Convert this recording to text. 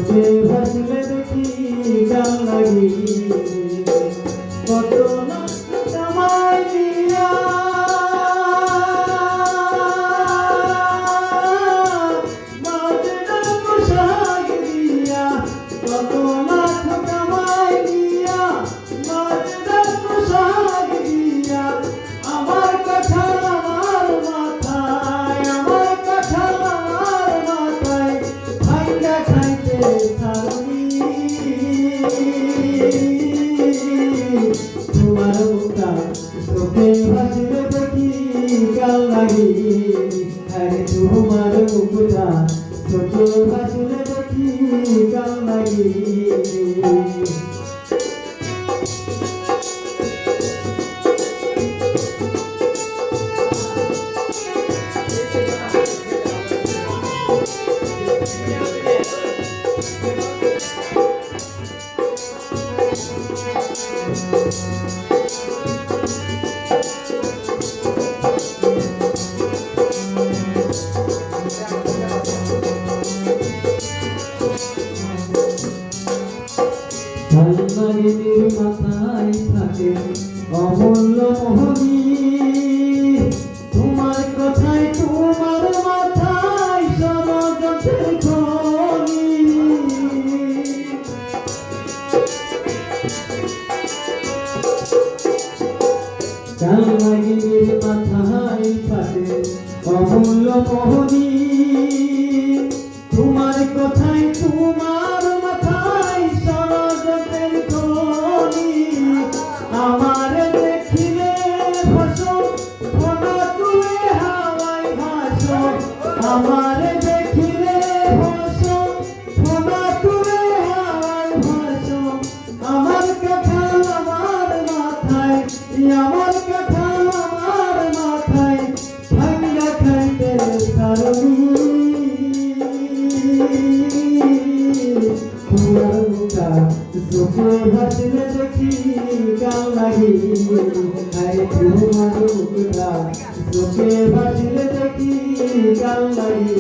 চোখে ভাসলে দেখি গান লাগি কত না কামাই দিয়া মাঝেরা পোশাক দিয়া কত লাখ কামাই দিয়া মাঝেরা পোশাক দিয়া আমার কথা আমার মাথায় আমার কথা আমার মাথায় ভাইয়া খাইতে ছাড়ি তোমার মুখটা চোখে ভাসলে দেখি গাল লাগি আরে তোমার মুখটা চোখে ভাসলে দেখি গাল লাগি আলমারির মাথায় থাকে অমূল্য মোহনী তোমার কথায় তোমার মাথায় ষড়যন্ত্রের খনি আলমারির মাথায় থাকে অমূল্য মোহনী তোমার কথায় তোমার মাথায় ষড়যন্ত্রের খনি আমার দেখিলে ভাসো ফোনা তুলে হাওয়ায় ভাসো আমার দেখিলে ভাসো ফোনা তুলে হাওয়ায় ভাসো আমার কথা আমার মাথায় আমার কথা আমার মাথায় ভাঙ্গা খাইতে সারবি তোমার মুখটা চোখে ভাসলে দেখি গান লাগি আরে তোমার মুখটা চোখে ভাসলে দেখি গান লাগি